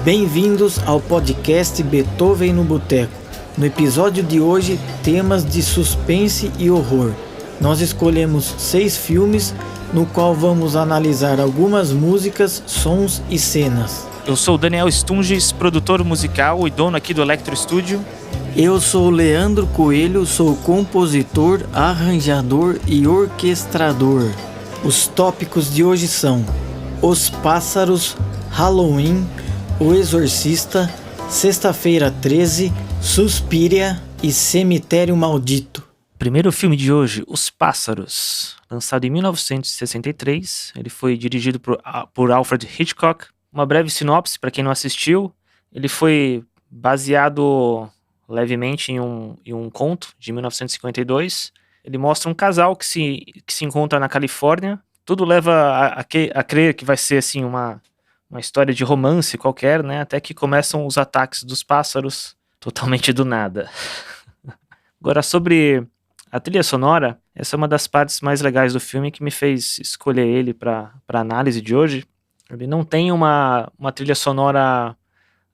Bem-vindos ao podcast Beethoven no Boteco. No episódio de hoje, temas de suspense e horror. Nós escolhemos 6 filmes, no qual vamos analisar algumas músicas, sons e cenas. Eu sou o Daniel Stunges, produtor musical e dono aqui do Electro Studio. Eu sou o Leandro Coelho, sou compositor, arranjador e orquestrador. Os tópicos de hoje são Os Pássaros, Halloween, O Exorcista, Sexta-feira 13, Suspiria e Cemitério Maldito. Primeiro filme de hoje, Os Pássaros, lançado em 1963. Ele foi dirigido por Alfred Hitchcock. Uma breve sinopse para quem não assistiu. Ele foi baseado levemente em um conto de 1952. Ele mostra um casal que se encontra na Califórnia. Tudo leva a crer que vai ser assim uma história de romance qualquer, né? Até que começam os ataques dos pássaros totalmente do nada. Agora, sobre a trilha sonora, essa é uma das partes mais legais do filme que me fez escolher ele para análise de hoje. Ele não tem uma trilha sonora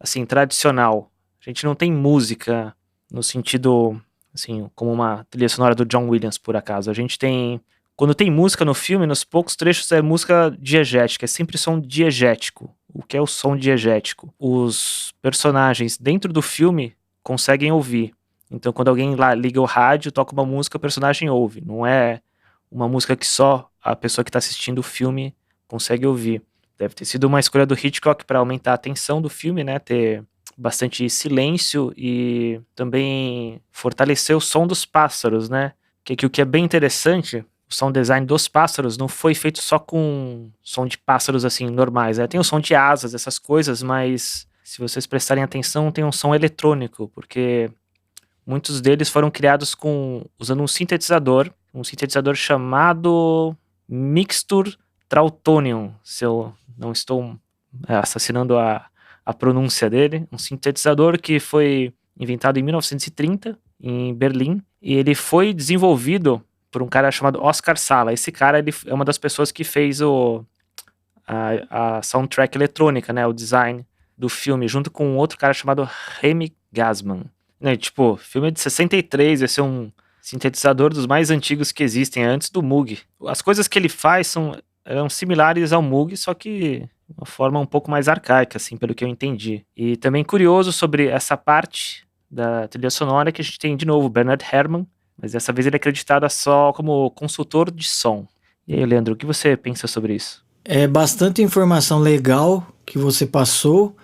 assim tradicional. A gente não tem música no sentido assim como uma trilha sonora do John Williams, por acaso. A gente tem, quando tem música no filme, nos poucos trechos é música diegética, é sempre som diegético. O que é o som diegético? Os personagens dentro do filme conseguem ouvir. Então, quando alguém lá liga o rádio, toca uma música, o personagem ouve. Não é uma música que só a pessoa que está assistindo o filme consegue ouvir. Deve ter sido uma escolha do Hitchcock para aumentar a tensão do filme, né? Ter bastante silêncio e também fortalecer o som dos pássaros, né? O que é bem interessante, o sound design dos pássaros não foi feito só com som de pássaros assim normais, né? Tem o som de asas, essas coisas, mas se vocês prestarem atenção, tem um som eletrônico, porque muitos deles foram criados usando um sintetizador chamado Mixtur Trautonium, se eu não estou assassinando a pronúncia dele. Um sintetizador que foi inventado em 1930 em Berlim, e ele foi desenvolvido por um cara chamado Oskar Sala. Esse cara ele é uma das pessoas que fez a soundtrack eletrônica, né, o design do filme, junto com um outro cara chamado Remy Gassman. Né, tipo, o filme é de 63, vai ser um sintetizador dos mais antigos que existem, antes do Moog. As coisas que ele faz eram similares ao Moog, só que de uma forma um pouco mais arcaica, assim, pelo que eu entendi. E também curioso sobre essa parte da trilha sonora que a gente tem, de novo, Bernard Herrmann, mas dessa vez ele é acreditado só como consultor de som. E aí, Leandro, o que você pensa sobre isso? É bastante informação legal que você passou.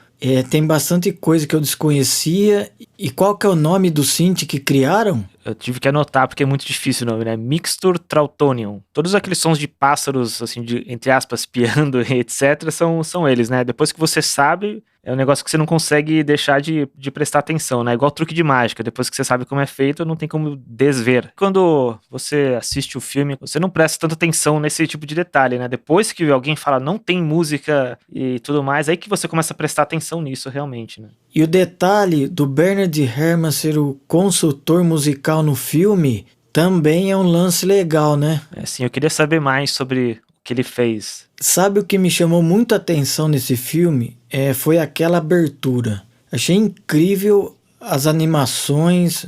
Tem bastante coisa que eu desconhecia. E qual que é o nome do synth que criaram? Eu tive que anotar porque é muito difícil o nome, né? Mixtur Trautonium. Todos aqueles sons de pássaros, assim, entre aspas, piando e etc, são eles, né? Depois que você sabe, é um negócio que você não consegue deixar de prestar atenção, né? Igual truque de mágica. Depois que você sabe como é feito, não tem como desver. Quando você assiste o filme, você não presta tanta atenção nesse tipo de detalhe, né? Depois que alguém fala não tem música e tudo mais, aí que você começa a prestar atenção nisso realmente, né? E o detalhe do Bernard Herrmann ser o consultor musical no filme também é um lance legal, né? Sim, eu queria saber mais sobre o que ele fez. Sabe o que me chamou muita atenção nesse filme? Foi aquela abertura. Achei incrível as animações,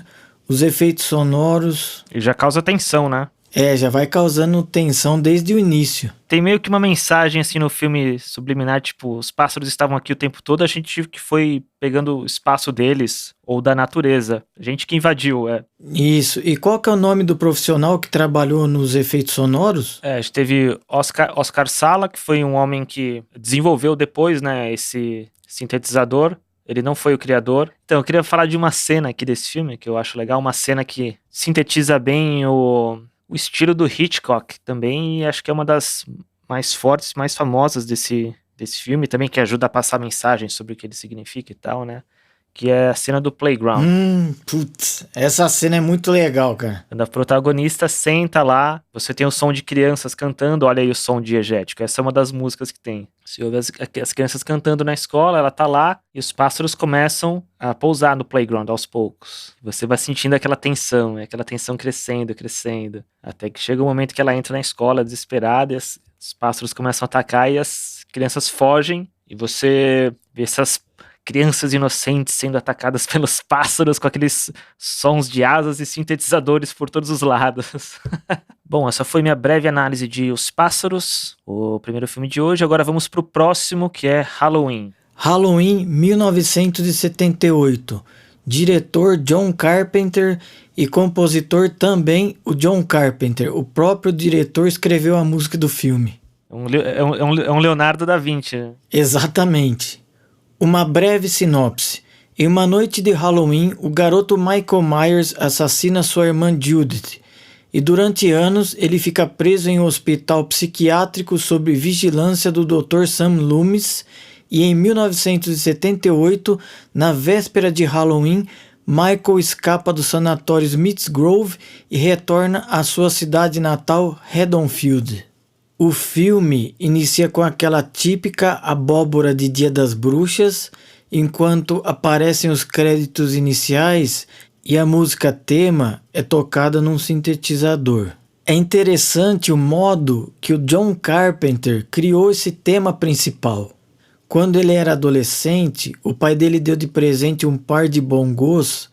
os efeitos sonoros. E já causa tensão, né? Já vai causando tensão desde o início. Tem meio que uma mensagem assim no filme subliminar, tipo, os pássaros estavam aqui o tempo todo, a gente que foi pegando o espaço deles, ou da natureza, a gente que invadiu, Isso, e qual que é o nome do profissional que trabalhou nos efeitos sonoros? A gente teve Oskar Sala, que foi um homem que desenvolveu depois, né, esse sintetizador. Ele não foi o criador. Então, eu queria falar de uma cena aqui desse filme, que eu acho legal, uma cena que sintetiza bem o estilo do Hitchcock também, e acho que é uma das mais fortes, mais famosas desse filme, também que ajuda a passar mensagem sobre o que ele significa e tal, né? Que é a cena do playground. Putz, essa cena é muito legal, cara. Quando a protagonista senta lá, você tem o som de crianças cantando, olha aí o som diegético, essa é uma das músicas que tem. Você ouve as crianças cantando na escola, ela tá lá, e os pássaros começam a pousar no playground aos poucos. Você vai sentindo aquela tensão crescendo, crescendo, até que chega o momento que ela entra na escola desesperada, e os pássaros começam a atacar, e as crianças fogem, e você vê essas crianças inocentes sendo atacadas pelos pássaros com aqueles sons de asas e sintetizadores por todos os lados. Bom, essa foi minha breve análise de Os Pássaros, o primeiro filme de hoje. Agora vamos pro próximo, que é Halloween. Halloween 1978. Diretor John Carpenter e compositor também o John Carpenter. O próprio diretor escreveu a música do filme. É um Leonardo da Vinci. Né? Exatamente. Uma breve sinopse. Em uma noite de Halloween, o garoto Michael Myers assassina sua irmã Judith. E durante anos ele fica preso em um hospital psiquiátrico sob vigilância do Dr. Sam Loomis. E em 1978, na véspera de Halloween, Michael escapa do sanatório Smith's Grove e retorna à sua cidade natal, Haddonfield. O filme inicia com aquela típica abóbora de Dia das Bruxas, enquanto aparecem os créditos iniciais e a música tema é tocada num sintetizador. É interessante o modo que o John Carpenter criou esse tema principal. Quando ele era adolescente, o pai dele deu de presente um par de bongos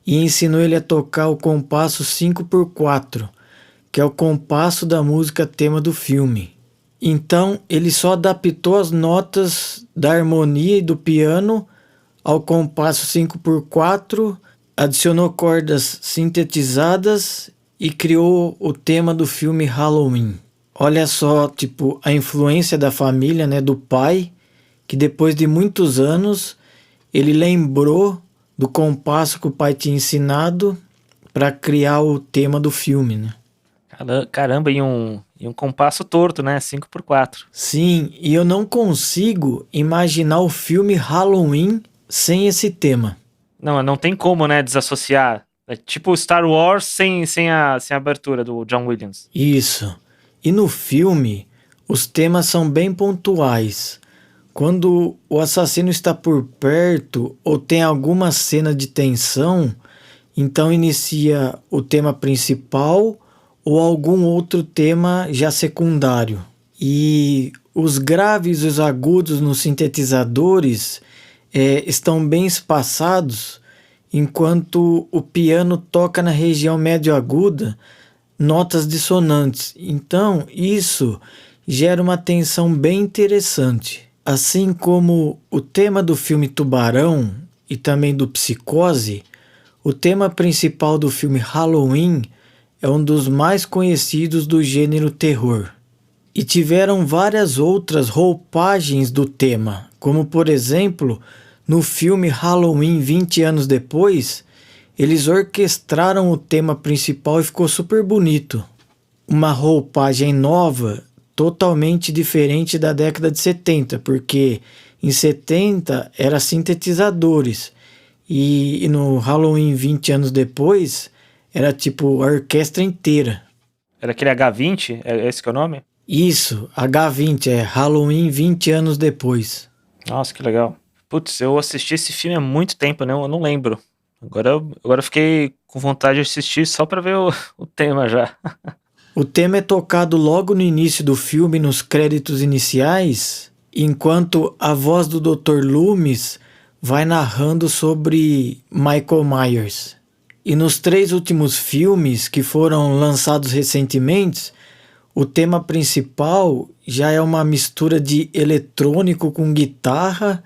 e ensinou ele a tocar o compasso 5x4, que é o compasso da música tema do filme. Então, ele só adaptou as notas da harmonia e do piano ao compasso 5x4, adicionou cordas sintetizadas e criou o tema do filme Halloween. Olha só, a influência da família, né, do pai, que depois de muitos anos ele lembrou do compasso que o pai tinha ensinado para criar o tema do filme, né? Caramba, e um compasso torto, né? 5x4. Sim, e eu não consigo imaginar o filme Halloween sem esse tema. Não tem como, né, desassociar. É tipo Star Wars sem a abertura do John Williams. Isso. E no filme, os temas são bem pontuais. Quando o assassino está por perto ou tem alguma cena de tensão, então inicia o tema principal ou algum outro tema já secundário. E os graves e os agudos nos sintetizadores estão bem espaçados, enquanto o piano toca na região médio-aguda notas dissonantes. Então isso gera uma tensão bem interessante. Assim como o tema do filme Tubarão e também do Psicose, o tema principal do filme Halloween é um dos mais conhecidos do gênero terror. E tiveram várias outras roupagens do tema, como por exemplo, no filme Halloween 20 anos depois, eles orquestraram o tema principal e ficou super bonito. Uma roupagem nova, totalmente diferente da década de 70, porque em 70 era sintetizadores e no Halloween 20 anos depois era a orquestra inteira. Era aquele H20? É esse que é o nome? Isso, H20, é Halloween 20 anos depois. Nossa, que legal. Putz, eu assisti esse filme há muito tempo, né? Eu não lembro. Agora eu fiquei com vontade de assistir só pra ver o tema já. O tema é tocado logo no início do filme, nos créditos iniciais, enquanto a voz do Dr. Loomis vai narrando sobre Michael Myers. E nos 3 últimos filmes que foram lançados recentemente, o tema principal já é uma mistura de eletrônico com guitarra,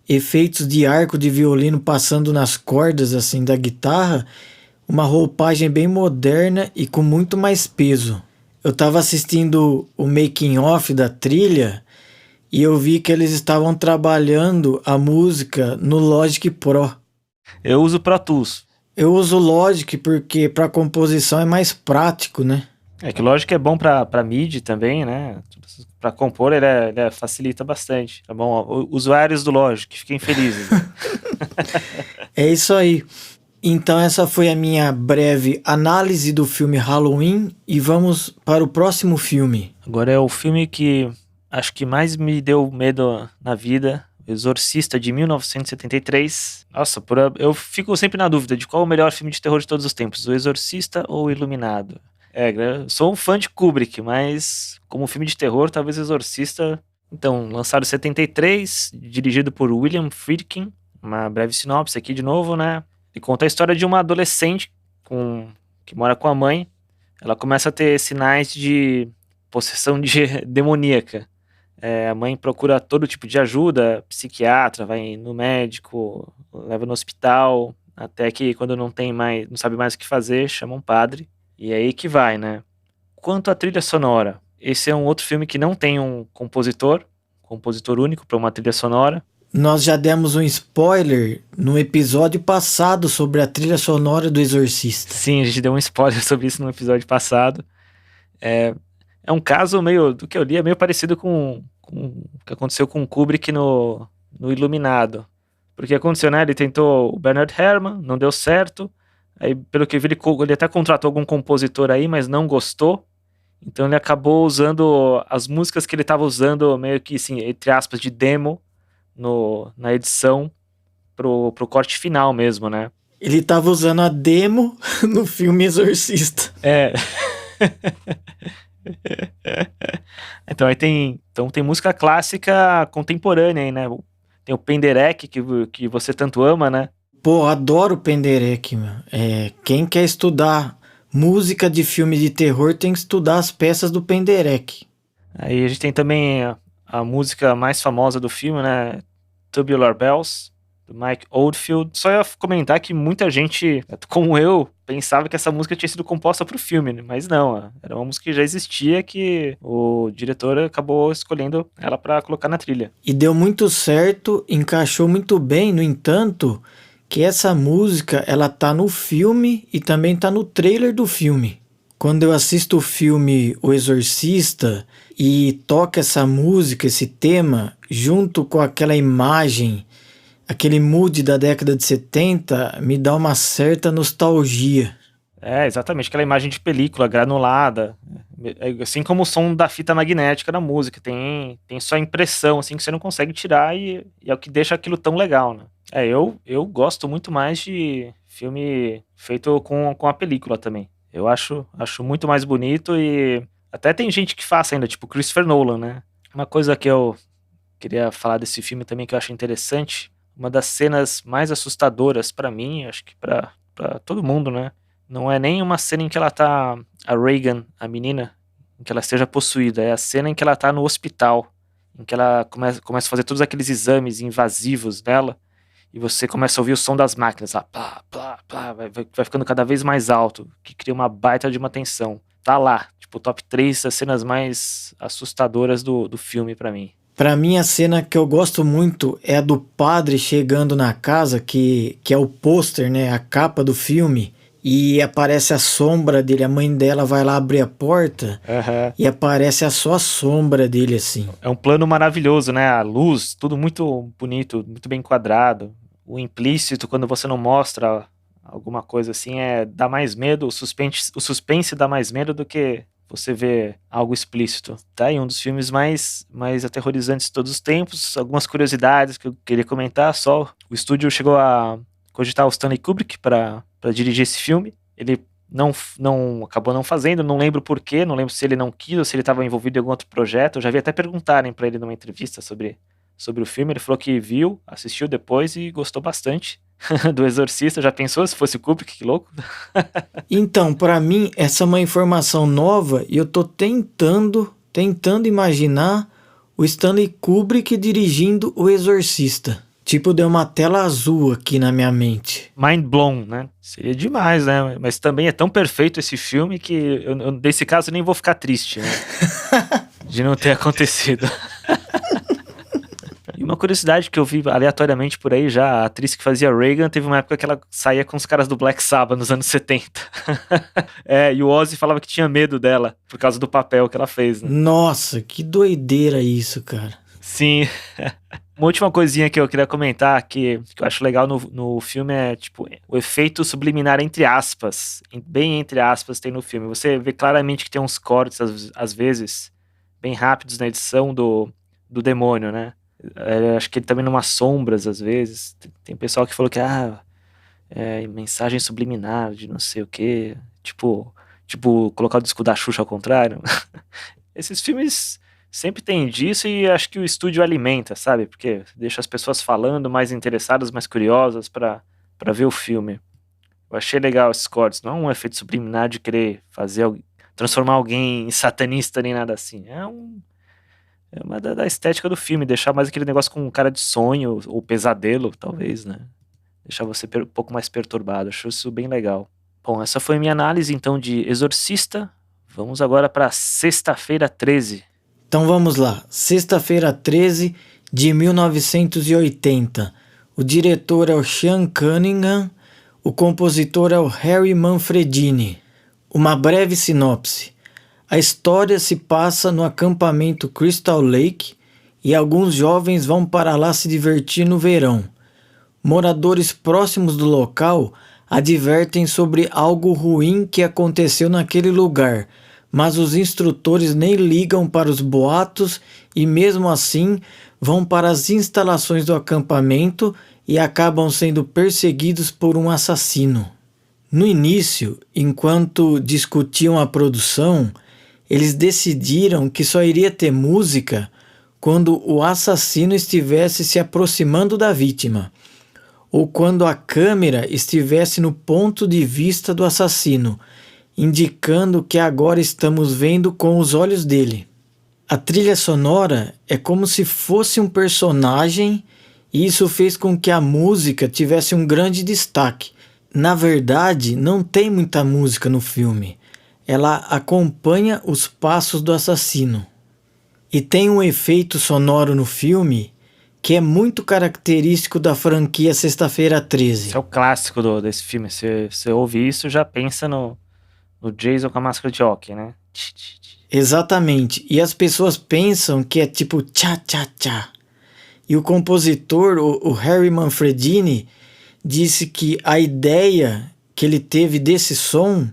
efeitos de arco de violino passando nas cordas assim da guitarra, uma roupagem bem moderna e com muito mais peso. Eu estava assistindo o making of da trilha e eu vi que eles estavam trabalhando a música no Logic Pro. Eu uso Pro Tools. Eu uso o Logic porque para composição é mais prático, né? É que o Logic é bom para MIDI também, né? Para compor ele facilita bastante. Tá bom? Usuários do Logic, fiquem felizes. É isso aí. Então essa foi a minha breve análise do filme Halloween e vamos para o próximo filme. Agora é o filme que acho que mais me deu medo na vida, O Exorcista de 1973. Nossa, eu fico sempre na dúvida de qual é o melhor filme de terror de todos os tempos, O Exorcista ou O Iluminado. Eu sou um fã de Kubrick, mas como filme de terror, talvez O Exorcista Então, lançado em 73, dirigido por William Friedkin. Uma breve sinopse aqui de novo, né? E conta a história de uma adolescente que mora com a mãe. Ela começa a ter sinais de possessão demoníaca. A mãe procura todo tipo de ajuda, psiquiatra, vai no médico, leva no hospital, até que quando não sabe mais o que fazer, chama um padre. E é aí que vai, né? Quanto à trilha sonora, esse é um outro filme que não tem um compositor único para uma trilha sonora. Nós já demos um spoiler no episódio passado sobre a trilha sonora do Exorcista. Sim, a gente deu um spoiler sobre isso no episódio passado. É um caso meio, do que eu li, é meio parecido com o que aconteceu com o Kubrick no Iluminado. Porque aconteceu, né? Ele tentou o Bernard Herrmann, não deu certo. Aí, pelo que eu vi, ele até contratou algum compositor aí, mas não gostou. Então ele acabou usando as músicas que ele estava usando, meio que, assim, entre aspas, de demo na edição pro corte final mesmo, né? Ele tava usando a demo no filme Exorcista. É. Então tem música clássica contemporânea aí, né? Tem o Penderecki, que você tanto ama, né? Pô, adoro o Penderecki, meu. Quem quer estudar música de filme de terror tem que estudar as peças do Penderecki. Aí a gente tem também a música mais famosa do filme, né? Tubular Bells, do Mike Oldfield. Só ia comentar que muita gente, como eu, pensava que essa música tinha sido composta para o filme, né? Mas não, era uma música que já existia, que o diretor acabou escolhendo ela para colocar na trilha. E deu muito certo, encaixou muito bem, no entanto, que essa música, ela tá no filme e também tá no trailer do filme. Quando eu assisto o filme O Exorcista e toca essa música, esse tema, junto com aquela imagem, aquele mood da década de 70, me dá uma certa nostalgia. Exatamente, aquela imagem de película granulada, assim como o som da fita magnética da música, tem só impressão, assim, que você não consegue tirar e é o que deixa aquilo tão legal, né? Eu gosto muito mais de filme feito com a película também. Eu acho muito mais bonito e até tem gente que faz ainda, tipo Christopher Nolan, né? Uma coisa que eu queria falar desse filme também que eu acho interessante, uma das cenas mais assustadoras pra mim, acho que pra todo mundo, né? Não é nem uma cena em que ela tá, a Reagan, a menina, em que ela esteja possuída, é a cena em que ela tá no hospital, em que ela começa a fazer todos aqueles exames invasivos dela, e você começa a ouvir o som das máquinas, lá, plá, plá, plá, vai ficando cada vez mais alto, que cria uma baita de uma tensão. Tá lá, tipo, top 3 das cenas mais assustadoras do filme pra mim. Pra mim, a cena que eu gosto muito é a do padre chegando na casa, que é o pôster, né, a capa do filme, e aparece a sombra dele, a mãe dela vai lá abrir a porta, e aparece só a sombra dele, assim. É um plano maravilhoso, né, a luz, tudo muito bonito, muito bem enquadrado. O implícito, quando você não mostra alguma coisa assim, dá mais medo, o suspense dá mais medo do que você vê algo explícito. Tá aí um dos filmes mais aterrorizantes de todos os tempos. Algumas curiosidades que eu queria comentar só. O estúdio chegou a cogitar o Stanley Kubrick para dirigir esse filme. Ele acabou não fazendo, não lembro porquê, não lembro se ele não quis ou se ele estava envolvido em algum outro projeto. Eu já vi até perguntarem para ele numa entrevista sobre o filme. Ele falou que viu, assistiu depois e gostou bastante do Exorcista. Já pensou se fosse o Kubrick? Que louco. Então, pra mim, essa é uma informação nova e eu tô tentando imaginar o Stanley Kubrick dirigindo O Exorcista. Tipo, deu uma tela azul aqui na minha mente. Mind blown, né? Seria demais, né? Mas também é tão perfeito esse filme que eu nesse caso nem vou ficar triste, né? De não ter acontecido. E uma curiosidade que eu vi aleatoriamente por aí já, a atriz que fazia Reagan teve uma época que ela saía com os caras do Black Sabbath nos anos 70. E o Ozzy falava que tinha medo dela por causa do papel que ela fez, né? Nossa, que doideira isso, cara. Sim. Uma última coisinha que eu queria comentar que eu acho legal no filme é, tipo, o efeito subliminar entre aspas, bem entre aspas tem no filme. Você vê claramente que tem uns cortes, às vezes, bem rápidos na edição do demônio, né? Acho que ele também numas sombras, às vezes. Tem pessoal que falou que, mensagem subliminar de não sei o quê. Tipo, colocar o disco da Xuxa ao contrário. Esses filmes Sempre tem disso e acho que o estúdio alimenta, sabe? Porque deixa as pessoas falando, mais interessadas, mais curiosas pra ver o filme. Eu achei legal esses cortes. Não é um efeito subliminar de querer transformar alguém em satanista nem nada assim. É uma da estética do filme, deixar mais aquele negócio com cara de sonho ou pesadelo, talvez, né? Deixar você um pouco mais perturbado. Acho isso bem legal. Bom, essa foi a minha análise então de Exorcista. Vamos agora para Sexta-feira 13. Então vamos lá. Sexta-feira 13 de 1980. O diretor é o Sean Cunningham. O compositor é o Harry Manfredini. Uma breve sinopse. A história se passa no acampamento Crystal Lake e alguns jovens vão para lá se divertir no verão. Moradores próximos do local advertem sobre algo ruim que aconteceu naquele lugar, mas os instrutores nem ligam para os boatos e mesmo assim vão para as instalações do acampamento e acabam sendo perseguidos por um assassino. No início, enquanto discutiam a produção, eles decidiram que só iria ter música quando o assassino estivesse se aproximando da vítima, ou quando a câmera estivesse no ponto de vista do assassino, indicando que agora estamos vendo com os olhos dele. A trilha sonora é como se fosse um personagem e isso fez com que a música tivesse um grande destaque. Na verdade, não tem muita música no filme. Ela acompanha os passos do assassino. E tem um efeito sonoro no filme que é muito característico da franquia Sexta-feira 13. Esse é o clássico desse filme. Você ouve isso, já pensa no Jason com a máscara de hockey, né? Exatamente. E as pessoas pensam que é tipo tchá-tchá-tchá. E o compositor, o Harry Manfredini, disse que a ideia que ele teve desse som,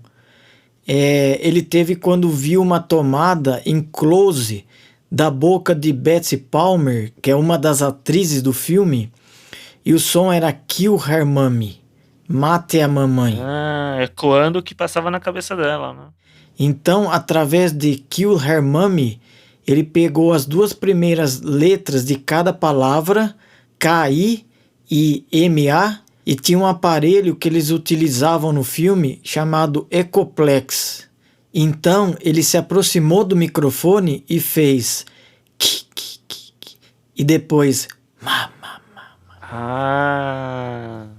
ele teve quando viu uma tomada em close da boca de Betsy Palmer, que é uma das atrizes do filme, e o som era Kill Her Mommy, mate a mamãe. Ecoando o que passava na cabeça dela, né? Então, através de Kill Her Mommy, ele pegou as duas primeiras letras de cada palavra, K-I e M-A, e tinha um aparelho que eles utilizavam no filme chamado Ecoplex. Então ele se aproximou do microfone e fez ki, ki, ki, ki, e depois ma.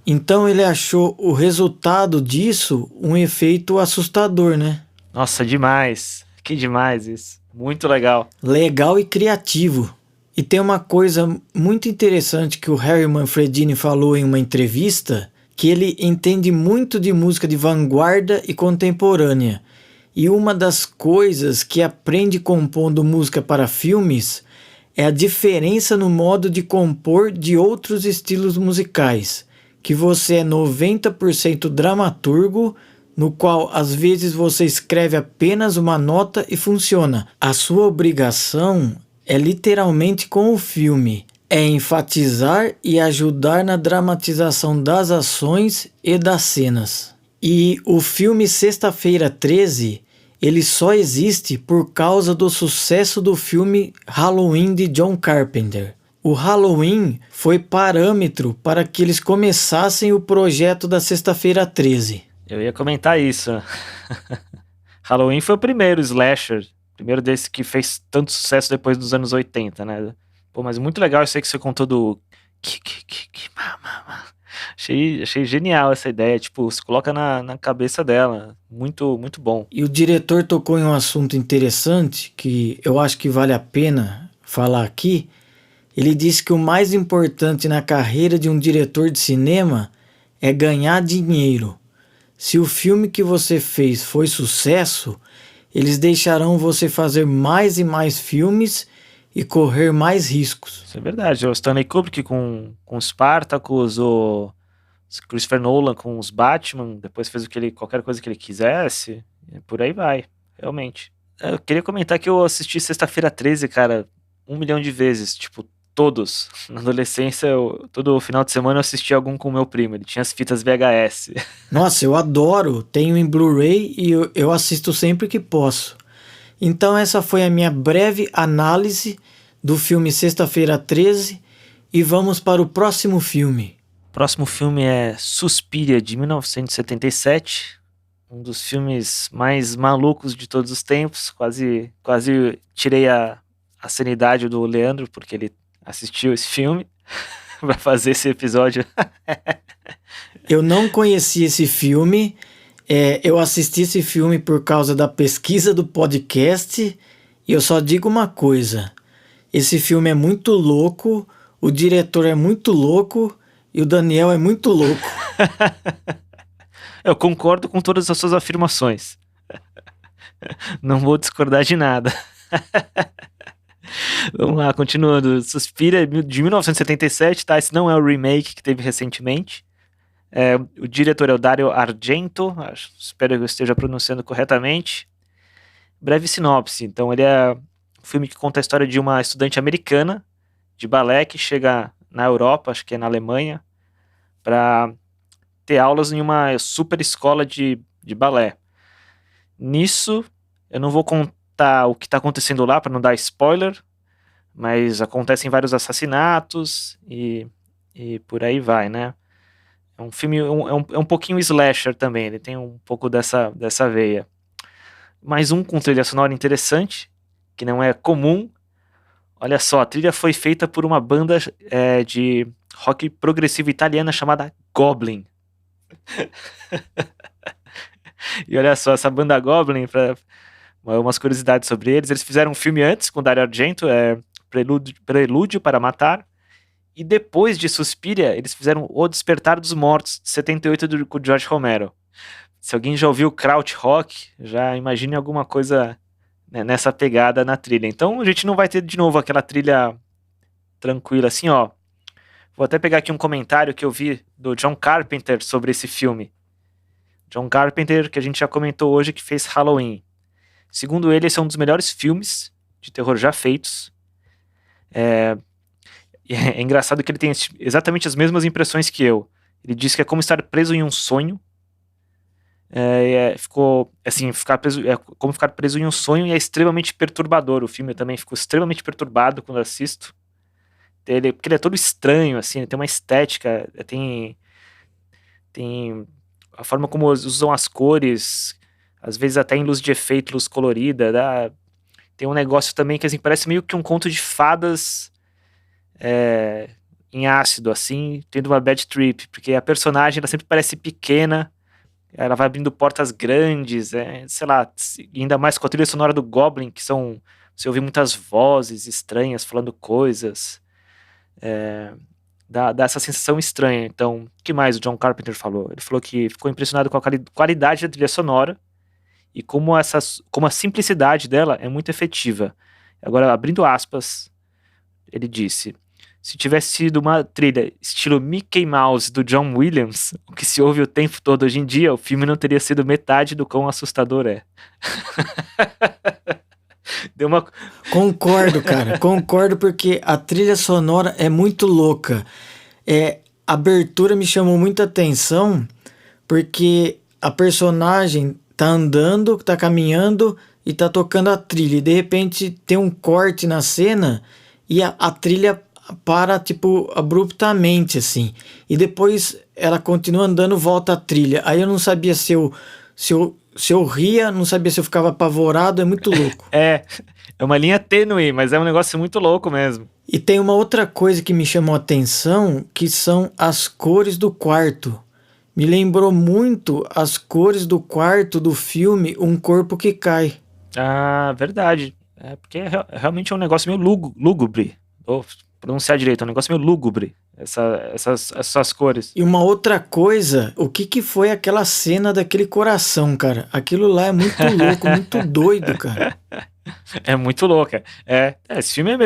Então ele achou o resultado disso um efeito assustador, né? Nossa, demais. Que demais isso. Muito legal. Legal e criativo. E tem uma coisa muito interessante que o Harry Manfredini falou em uma entrevista, que ele entende muito de música de vanguarda e contemporânea. E uma das coisas que aprende compondo música para filmes é a diferença no modo de compor de outros estilos musicais, que você é 90% dramaturgo, no qual às vezes você escreve apenas uma nota e funciona. A sua obrigação é literalmente com o filme, é enfatizar e ajudar na dramatização das ações e das cenas. E o filme Sexta-feira 13, ele só existe por causa do sucesso do filme Halloween de John Carpenter. O Halloween foi parâmetro para que eles começassem o projeto da Sexta-feira 13. Eu ia comentar isso. Halloween foi o primeiro slasher, primeiro desse que fez tanto sucesso depois dos anos 80, né? Pô, mas muito legal isso aí que você contou do... Achei genial essa ideia, tipo, se coloca na cabeça dela, muito, muito bom. E o diretor tocou em um assunto interessante, que eu acho que vale a pena falar aqui. Ele disse que o mais importante na carreira de um diretor de cinema é ganhar dinheiro. Se o filme que você fez foi sucesso, eles deixarão você fazer mais e mais filmes e correr mais riscos. Isso é verdade. O Stanley Kubrick com Spartacus, o Christopher Nolan com os Batman, depois fez qualquer coisa que ele quisesse, e por aí vai, realmente. Eu queria comentar que eu assisti Sexta-feira 13, cara, 1 milhão de vezes, tipo, todos. Na adolescência, todo final de semana eu assistia algum com o meu primo, ele tinha as fitas VHS. Nossa, eu adoro, tenho em Blu-ray e eu assisto sempre que posso. Então essa foi a minha breve análise do filme Sexta-feira 13 e vamos para o próximo filme. O próximo filme é Suspiria, de 1977, um dos filmes mais malucos de todos os tempos. Quase tirei a sanidade do Leandro, porque ele assistiu esse filme para fazer esse episódio. Eu não conheci esse filme, eu assisti esse filme por causa da pesquisa do podcast e eu só digo uma coisa, esse filme é muito louco, o diretor é muito louco e o Daniel é muito louco. Eu concordo com todas as suas afirmações. Não vou discordar de nada. Vamos lá, continuando. Suspiria, de 1977, tá? Esse não é o remake que teve recentemente. O diretor é o Dario Argento, espero que eu esteja pronunciando corretamente. Breve sinopse. Então, ele é um filme que conta a história de uma estudante americana de balé que chega na Europa, acho que é na Alemanha, para ter aulas em uma super escola de balé. Nisso, eu não vou contar o que está acontecendo lá para não dar spoiler, mas acontecem vários assassinatos e por aí vai, né? É um filme, é um pouquinho slasher também, ele tem um pouco dessa veia. Mais um com trilha sonora interessante, que não é comum. Olha só, a trilha foi feita por uma banda de rock progressivo italiana chamada Goblin. E olha só, essa banda Goblin, umas curiosidades sobre eles fizeram um filme antes com Dario Argento, Prelúdio para Matar, e depois de Suspiria, eles fizeram O Despertar dos Mortos, de 78, com George Romero. Se alguém já ouviu Krautrock, já imagine alguma coisa, né, nessa pegada na trilha. Então a gente não vai ter de novo aquela trilha tranquila assim, ó. Vou até pegar aqui um comentário que eu vi do John Carpenter sobre esse filme. John Carpenter, que a gente já comentou hoje, que fez Halloween. Segundo ele, esse é um dos melhores filmes de terror já feitos. É engraçado que ele tem exatamente as mesmas impressões que eu. Ele disse que é como estar preso em um sonho. É como ficar preso em um sonho e é extremamente perturbador. O filme eu também fico extremamente perturbado quando assisto. Porque ele é todo estranho, assim, ele tem uma estética, tem a forma como usam as cores, às vezes até em luz de efeito, luz colorida, tem um negócio também que assim, parece meio que um conto de fadas em ácido, assim, tendo uma bad trip, porque a personagem ela sempre parece pequena, ela vai abrindo portas grandes, sei lá, ainda mais com a trilha sonora do Goblin, você ouve muitas vozes estranhas falando coisas, dá essa sensação estranha. Então, o que mais o John Carpenter falou? Ele falou que ficou impressionado com a qualidade da trilha sonora e como a simplicidade dela é muito efetiva. Agora, abrindo aspas, ele disse: se tivesse sido uma trilha estilo Mickey Mouse do John Williams, o que se ouve o tempo todo hoje em dia, o filme não teria sido metade do quão assustador é. Concordo, cara, concordo, porque a trilha sonora é muito louca. A abertura me chamou muita atenção, porque a personagem tá andando, tá caminhando e tá tocando a trilha, e de repente tem um corte na cena e a trilha para, tipo, abruptamente, assim, e depois ela continua andando, volta a trilha. Aí eu não sabia se eu ria, não sabia se eu ficava apavorado, é muito louco. É uma linha tênue, mas é um negócio muito louco mesmo. E tem uma outra coisa que me chamou a atenção, que são as cores do quarto. Me lembrou muito as cores do quarto do filme Um Corpo que Cai. Ah, verdade. Porque realmente é um negócio meio lúgubre. Vou pronunciar direito, é um negócio meio lúgubre, essas cores. E uma outra coisa, o que foi aquela cena daquele coração, cara? Aquilo lá é muito louco, muito doido, cara. É muito louca. Esse filme é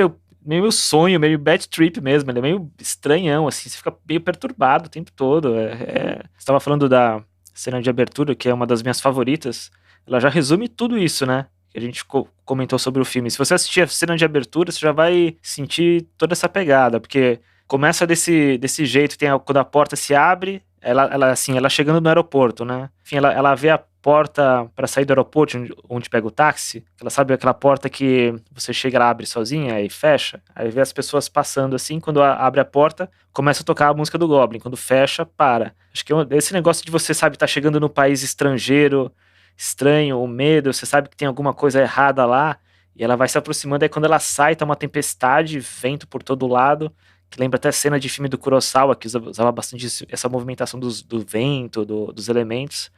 meio sonho, meio bad trip mesmo, ele é meio estranhão, assim, você fica meio perturbado o tempo todo. Você estava falando da cena de abertura, que é uma das minhas favoritas, ela já resume tudo isso, né? Que a gente comentou sobre o filme. Se você assistir a cena de abertura, você já vai sentir toda essa pegada, porque começa desse jeito, quando a porta se abre, ela chegando no aeroporto, né? Enfim, ela vê a porta para sair do aeroporto, onde pega o táxi. Ela sabe aquela porta que você chega lá, abre sozinha e fecha. Aí vê as pessoas passando assim, quando abre a porta, começa a tocar a música do Goblin. Quando fecha, para. Acho que esse negócio de você, sabe, tá chegando no país estrangeiro, estranho, o medo, você sabe que tem alguma coisa errada lá, e ela vai se aproximando, aí quando ela sai, tá uma tempestade, vento por todo lado, que lembra até cena de filme do Kurosawa, que usava bastante essa movimentação do vento, dos elementos.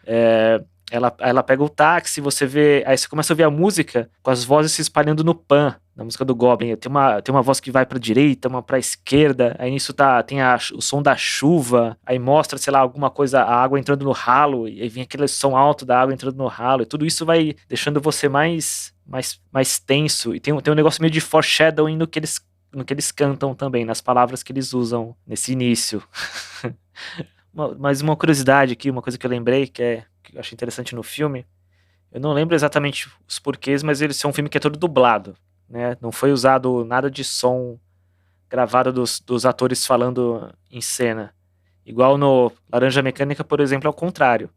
Ela pega o táxi, você vê, aí você começa a ouvir a música com as vozes se espalhando no pan, na música do Goblin. Tem uma voz que vai pra direita, uma pra esquerda, aí nisso tem o som da chuva, aí mostra, sei lá, alguma coisa, a água entrando no ralo, e aí vem aquele som alto da água entrando no ralo, e tudo isso vai deixando você mais tenso, e tem um negócio meio de foreshadowing no que eles cantam também, nas palavras que eles usam nesse início. Mas uma curiosidade aqui, uma coisa que eu lembrei, que eu achei interessante no filme, eu não lembro exatamente os porquês, mas ele é um filme que é todo dublado, né? Não foi usado nada de som gravado dos atores falando em cena. Igual no Laranja Mecânica, por exemplo, é o contrário,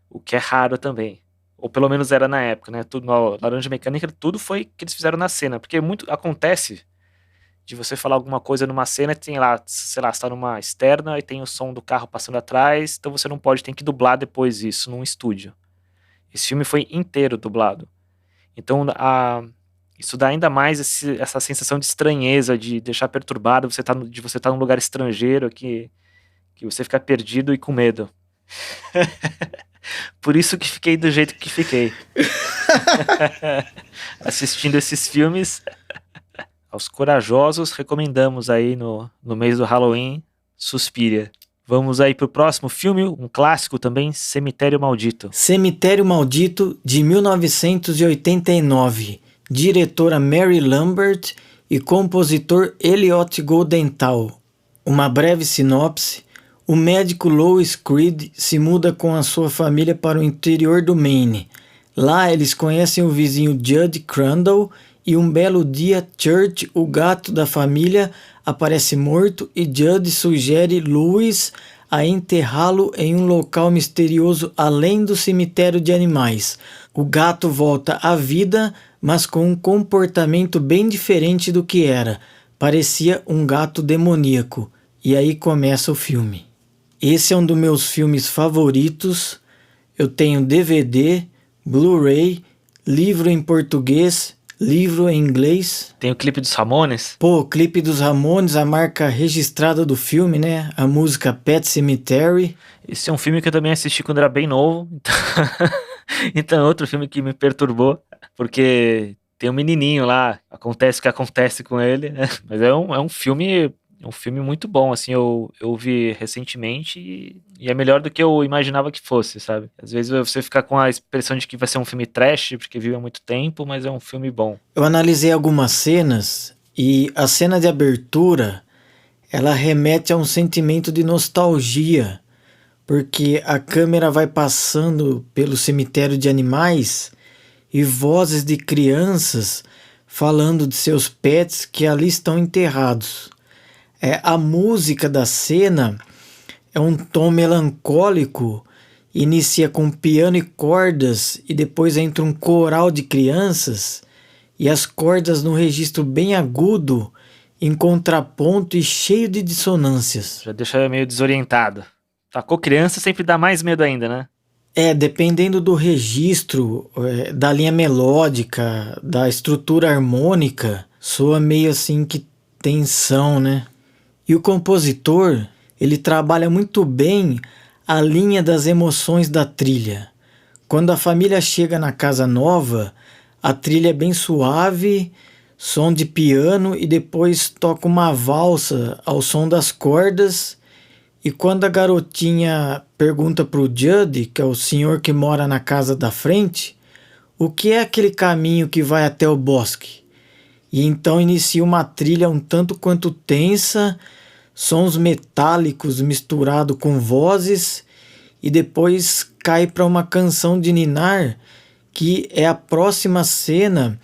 o que é raro também. Ou pelo menos era na época, né? Tudo, no Laranja Mecânica, tudo foi que eles fizeram na cena, porque muito acontece de você falar alguma coisa numa cena, tem lá, sei lá, você tá numa externa e tem o som do carro passando atrás, então você não pode, tem que dublar depois isso num estúdio. Esse filme foi inteiro dublado. Então, isso dá ainda mais essa sensação de estranheza, de deixar perturbado, de você tá num lugar estrangeiro que você fica perdido e com medo. Por isso que fiquei do jeito que fiquei. Assistindo esses filmes. Aos corajosos, recomendamos aí no mês do Halloween, Suspiria. Vamos aí pro próximo filme, um clássico também, Cemitério Maldito. Cemitério Maldito, de 1989. Diretora Mary Lambert e compositor Elliot Goldenthal. Uma breve sinopse. O médico Louis Creed se muda com a sua família para o interior do Maine. Lá eles conhecem o vizinho Judd Crandall e um belo dia Church, o gato da família, aparece morto e Judd sugere Louis a enterrá-lo em um local misterioso além do cemitério de animais. O gato volta à vida, mas com um comportamento bem diferente do que era. Parecia um gato demoníaco. E aí começa o filme. Esse é um dos meus filmes favoritos. Eu tenho DVD, Blu-ray, livro em português, livro em inglês. Tem o clipe dos Ramones? Pô, o clipe dos Ramones, a marca registrada do filme, né? A música Pet Sematary. Esse é um filme que eu também assisti quando era bem novo. Então é outro filme que me perturbou, porque tem um menininho lá, acontece o que acontece com ele, né? Mas é um filme muito bom, assim, eu vi recentemente e é melhor do que eu imaginava que fosse, sabe? Às vezes você fica com a impressão de que vai ser um filme trash, porque vive há muito tempo, mas é um filme bom. Eu analisei algumas cenas e a cena de abertura, ela remete a um sentimento de nostalgia, porque a câmera vai passando pelo cemitério de animais e vozes de crianças falando de seus pets que ali estão enterrados. A música da cena é um tom melancólico, inicia com piano e cordas e depois entra um coral de crianças e as cordas num registro bem agudo, em contraponto e cheio de dissonâncias. Já deixa meio desorientado. Tacou criança sempre dá mais medo ainda, né? Dependendo do registro, da linha melódica, da estrutura harmônica, soa meio assim que tensão, né? E o compositor, ele trabalha muito bem a linha das emoções da trilha. Quando a família chega na casa nova, a trilha é bem suave, som de piano e depois toca uma valsa ao som das cordas. E quando a garotinha pergunta para o Judd, que é o senhor que mora na casa da frente, o que é aquele caminho que vai até o bosque? E então inicia uma trilha um tanto quanto tensa, sons metálicos misturados com vozes, e depois cai para uma canção de ninar, que é a próxima cena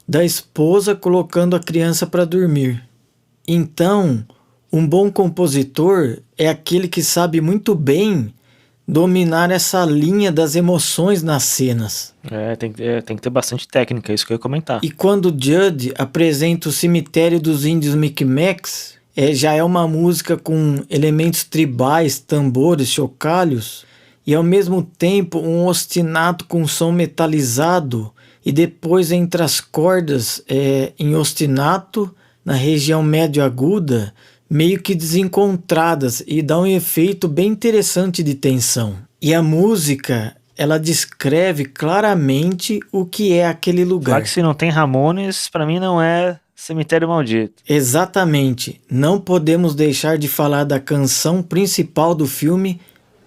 da esposa colocando a criança para dormir. Então, um bom compositor é aquele que sabe muito bem dominar essa linha das emoções nas cenas. Tem que ter bastante técnica, é isso que eu ia comentar. E quando Judd apresenta o Cemitério dos Índios Micmacs, já é uma música com elementos tribais, tambores, chocalhos, e ao mesmo tempo um ostinato com som metalizado, e depois entre as cordas em ostinato, na região médio aguda, meio que desencontradas, e dá um efeito bem interessante de tensão. E a música, ela descreve claramente o que é aquele lugar. Claro que se não tem Ramones, pra mim não é Cemitério Maldito. Exatamente. Não podemos deixar de falar da canção principal do filme,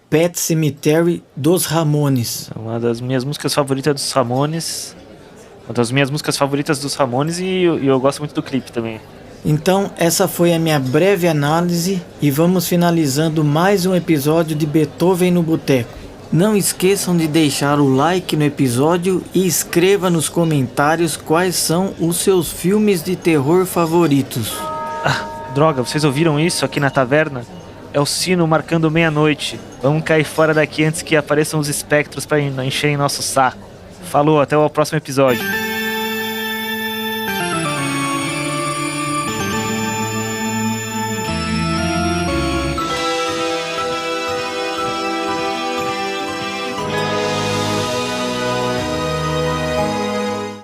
Pet Sematary, dos Ramones. Uma das minhas músicas favoritas dos Ramones. Uma das minhas músicas favoritas dos Ramones, e eu gosto muito do clipe também. Então, essa foi a minha breve análise e vamos finalizando mais um episódio de Beethoven no Boteco. Não esqueçam de deixar o like no episódio e escreva nos comentários quais são os seus filmes de terror favoritos. Droga, vocês ouviram isso aqui na taverna? É o sino marcando meia-noite. Vamos cair fora daqui antes que apareçam os espectros para encherem nosso saco. Falou, até o próximo episódio.